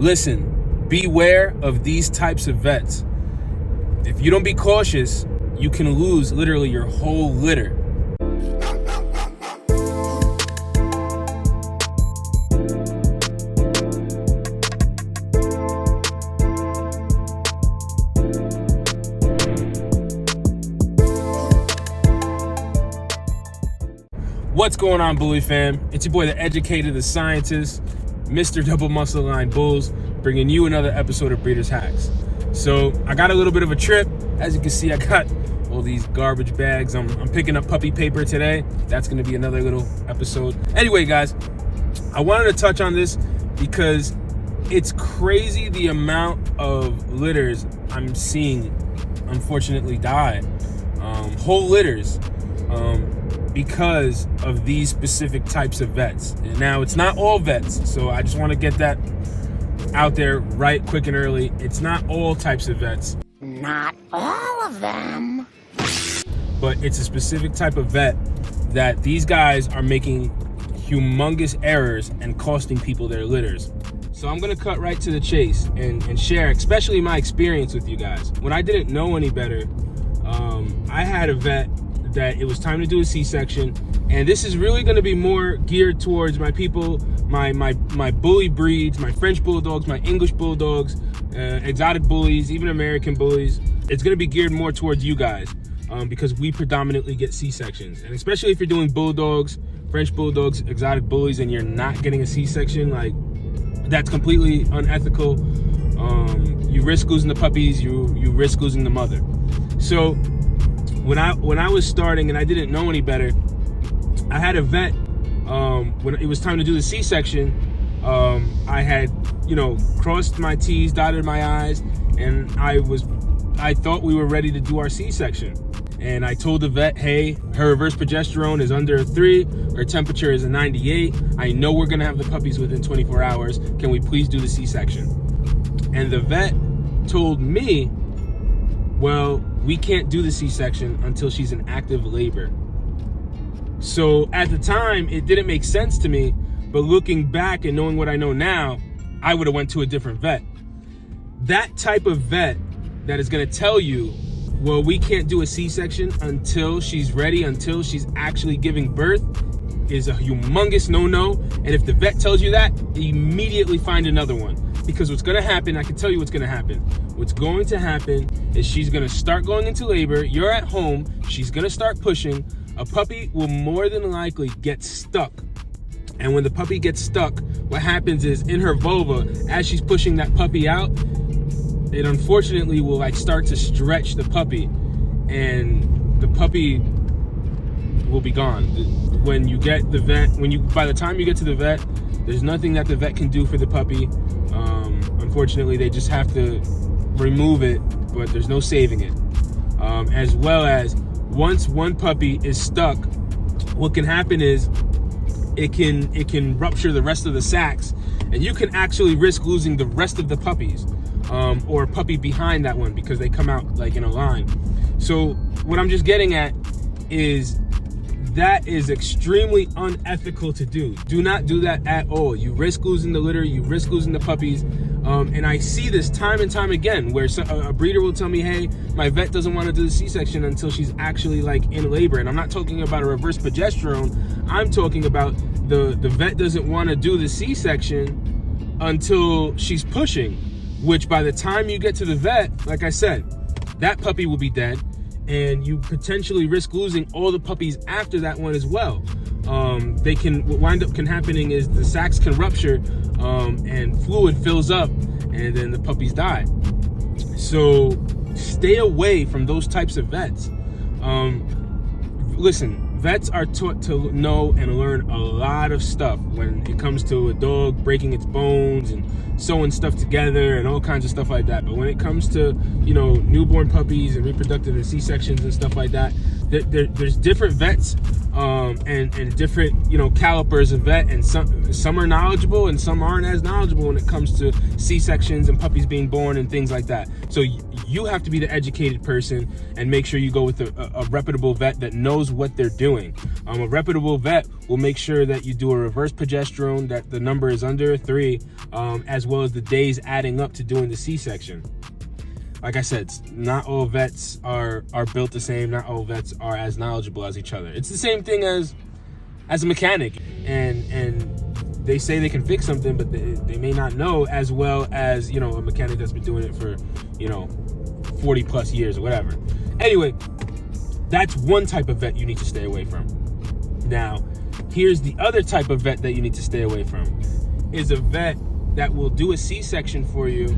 Listen, beware of these types of vets. If you don't be cautious, you can lose literally your whole litter. What's going on, Bully fam? It's your boy, the educator, the scientist, Mr. Double Muscle Line Bulls, bringing you another episode of Breeders Hacks. So I got a little bit of a trip. As you can see, I got all these garbage bags. I'm picking up puppy paper today. That's going to be another little episode. Anyway, guys, I wanted to touch on this because it's crazy the amount of litters I'm seeing, unfortunately, die. Whole litters. Because of these specific types of vets. And now, it's not all vets, so I just want to get that out there right quick and early. It's not all types of vets. Not all of them. But it's a specific type of vet that these guys are making humongous errors and costing people their litters. So I'm going to cut right to the chase and share, especially my experience with you guys. When I didn't know any better, I had a vet that it was time to do a C-section, and this is really going to be more geared towards my people, my bully breeds, my French bulldogs, my English bulldogs, exotic bullies, even American bullies. It's going to be geared more towards you guys because we predominantly get C-sections, and especially if you're doing bulldogs, French bulldogs, exotic bullies, and you're not getting a C-section, like, that's completely unethical. You risk losing the puppies, you risk losing the mother. So when I was starting and I didn't know any better, I had a vet, when it was time to do the C-section, I had, crossed my T's, dotted my I's, and I thought we were ready to do our C-section. And I told the vet, hey, her reverse progesterone is under 3, her temperature is a 98. I know we're gonna have the puppies within 24 hours. Can we please do the C-section? And the vet told me, well, we can't do the C-section until she's in active labor. So at the time, it didn't make sense to me, but looking back and knowing what I know now, I would have went to a different vet. That type of vet that is gonna tell you, well, we can't do a C-section until she's ready, until she's actually giving birth, is a humongous no-no. And if the vet tells you that, immediately find another one. Because what's gonna happen, I can tell you what's gonna happen. What's going to happen is she's gonna start going into labor, you're at home, she's gonna start pushing, a puppy will more than likely get stuck. And when the puppy gets stuck, what happens is in her vulva, as she's pushing that puppy out, it unfortunately will start to stretch the puppy, and the puppy will be gone. When you get the vet, by the time you get to the vet, there's nothing that the vet can do for the puppy. Unfortunately, they just have to remove it, but there's no saving it. As well as, once one puppy is stuck, what can happen is it can rupture the rest of the sacs, and you can actually risk losing the rest of the puppies, or a puppy behind that one, because they come out in a line. So what I'm just getting at is that is extremely unethical to do. Do not do that at all. You risk losing the litter, you risk losing the puppies. And I see this time and time again where a breeder will tell me, hey, my vet doesn't want to do the C-section until she's actually in labor. And I'm not talking about a reverse progesterone. I'm talking about the vet doesn't want to do the C-section until she's pushing, which by the time you get to the vet, like I said, that puppy will be dead. And you potentially risk losing all the puppies after that one as well. What wind up happening is the sacs can rupture, and fluid fills up, and then the puppies die. So stay away from those types of vets. Listen, vets are taught to know and learn a lot of stuff when it comes to a dog breaking its bones and sewing stuff together and all kinds of stuff like that. But when it comes to, newborn puppies and reproductive and C-sections and stuff like that, there's different vets and different, calipers of vet, and some are knowledgeable and some aren't as knowledgeable when it comes to C-sections and puppies being born and things like that. So you have to be the educated person and make sure you go with a reputable vet that knows what they're doing. A reputable vet will make sure that you do a reverse progesterone, that the number is under 3, as well as the days adding up to doing the C-section. Like I said, not all vets are built the same. Not all vets are as knowledgeable as each other. It's the same thing as a mechanic, and they say they can fix something, but they may not know as well as, a mechanic that's been doing it for, 40 plus years or whatever. Anyway, that's one type of vet you need to stay away from. Now, here's the other type of vet that you need to stay away from, is a vet that will do a C-section for you,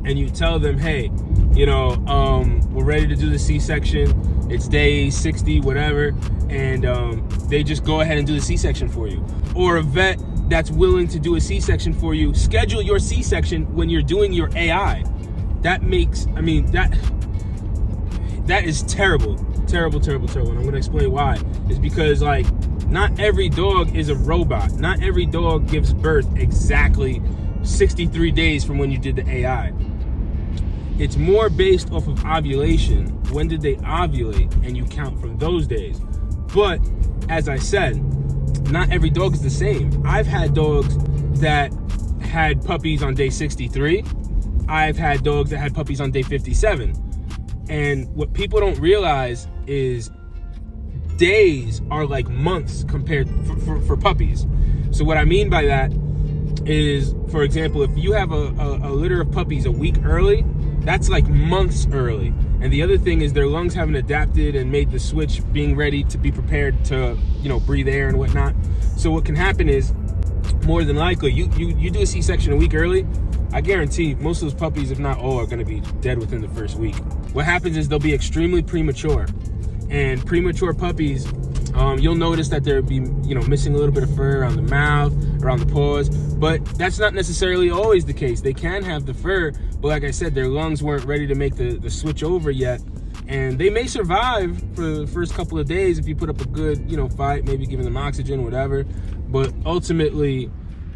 and you tell them, hey, we're ready to do the C-section. It's day 60, whatever, and they just go ahead and do the C-section for you. Or a vet that's willing to do a C-section for you, schedule your C-section when you're doing your AI. That is terrible. Terrible. And I'm going to explain why. It's because, not every dog is a robot. Not every dog gives birth exactly 63 days from when you did the AI. It's more based off of ovulation. When did they ovulate? And you count from those days. But as I said, not every dog is the same. I've had dogs that had puppies on day 63. I've had dogs that had puppies on day 57. And what people don't realize is days are like months compared for puppies. So what I mean by that is, for example, if you have a litter of puppies a week early, that's like months early. And the other thing is their lungs haven't adapted and made the switch, being ready to be prepared to, breathe air and whatnot. So what can happen is, more than likely, you do a C-section a week early, I guarantee most of those puppies, if not all, are going to be dead within the first week. What happens is they'll be extremely premature. And premature puppies, you'll notice that they'll be, missing a little bit of fur around the mouth, around the paws. But that's not necessarily always the case. They can have the fur, but like I said, their lungs weren't ready to make the switch over yet. And they may survive for the first couple of days if you put up a good, fight, maybe giving them oxygen, whatever. But ultimately,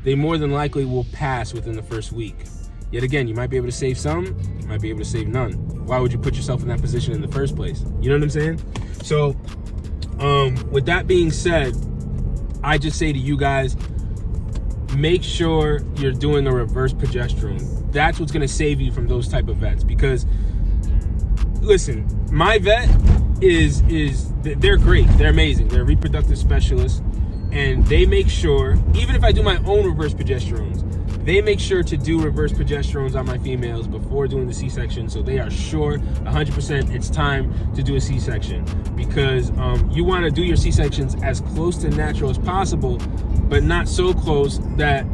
they more than likely will pass within the first week. Yet again, you might be able to save some, you might be able to save none. Why would you put yourself in that position in the first place? You know what I'm saying? So, with that being said, I just say to you guys, make sure you're doing a reverse progesterone. That's what's going to save you from those type of vets. Because, listen, my vet they're great. They're amazing. They're reproductive specialists. And they make sure, even if I do my own reverse progesterones, they make sure to do reverse progesterones on my females before doing the C-section, so they are sure 100% it's time to do a C-section. Because you want to do your C-sections as close to natural as possible, but not so close that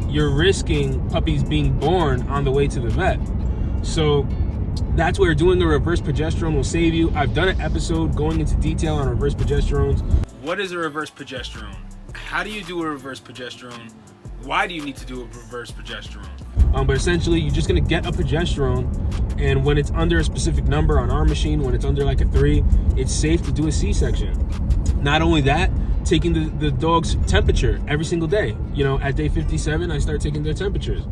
you're risking puppies being born on the way to the vet. So that's where doing the reverse progesterone will save you. I've done an episode going into detail on reverse progesterones. What is a reverse progesterone? How do you do a reverse progesterone? Why do you need to do a reverse progesterone? But essentially, you're just going to get a progesterone, and when it's under a specific number on our machine, when it's under like a 3, it's safe to do a C-section. Not only that, taking the dog's temperature every single day. At day 57, I start taking their temperatures.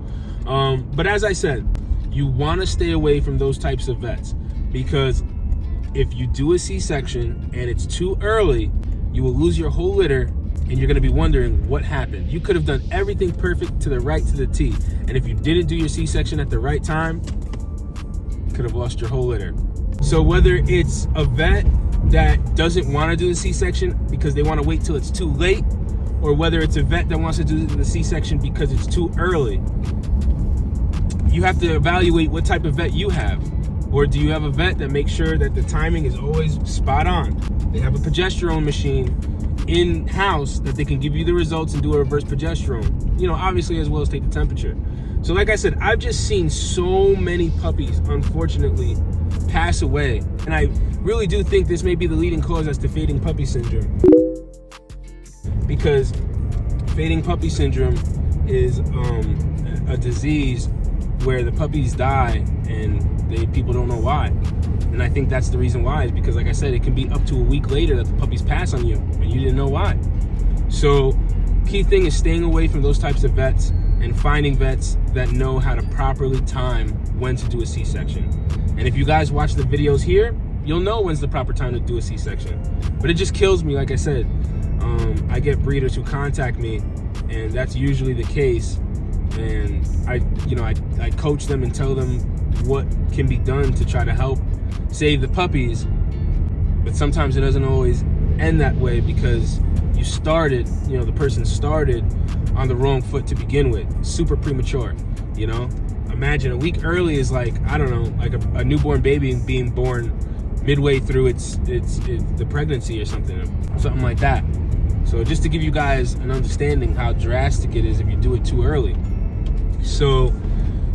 But as I said, you want to stay away from those types of vets, because if you do a C-section and it's too early, you will lose your whole litter, and you're going to be wondering what happened. You could have done everything perfect to the right, to the T. And if you didn't do your C-section at the right time, you could have lost your whole litter. So whether it's a vet that doesn't want to do the C-section because they want to wait till it's too late, or whether it's a vet that wants to do the C-section because it's too early, you have to evaluate what type of vet you have. Or do you have a vet that makes sure that the timing is always spot on? They have a progesterone machine in-house that they can give you the results and do a reverse progesterone, obviously, as well as take the temperature. So like I said, I've just seen so many puppies, unfortunately, pass away. And I really do think this may be the leading cause as to fading puppy syndrome. Because fading puppy syndrome is a disease where the puppies die and people don't know why. And I think that's the reason why, is because, like I said, it can be up to a week later that the puppies pass on you and you didn't know why. So key thing is staying away from those types of vets and finding vets that know how to properly time when to do a C-section. And if you guys watch the videos here, you'll know when's the proper time to do a C-section. But it just kills me, like I said. I get breeders who contact me, and that's usually the case. And I coach them and tell them what can be done to try to help save the puppies. But sometimes it doesn't always end that way, because the person started on the wrong foot to begin with, super premature. Imagine a week early is like, I don't know, like a newborn baby being born midway through the pregnancy or something like that. So just to give you guys an understanding how drastic it is if you do it too early. So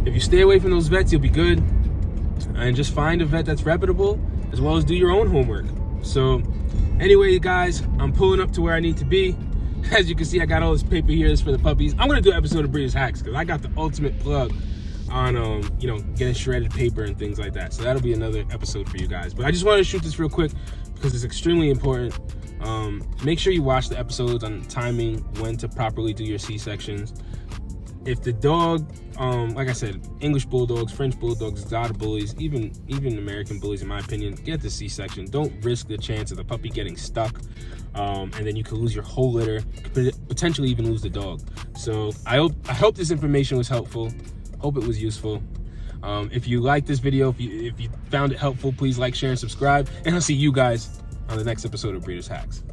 if you stay away from those vets, you'll be good. And just find a vet that's reputable, as well as do your own homework. So anyway, guys, I'm pulling up to where I need to be. As you can see, I got all this paper here. This is for the puppies. I'm gonna do an episode of Breeders Hacks, because I got the ultimate plug on getting shredded paper and things like that. So that'll be another episode for you guys. But I just wanted to shoot this real quick because it's extremely important. Make sure you watch the episodes on timing when to properly do your C-sections. If the dog, like I said, English bulldogs, French bulldogs, exotic bullies, even American bullies, in my opinion, get the C-section. Don't risk the chance of the puppy getting stuck, and then you could lose your whole litter, potentially even lose the dog. So I hope this information was helpful. Hope it was useful. If you like this video, if you found it helpful, please like, share, and subscribe. And I'll see you guys on the next episode of Breeders Hacks.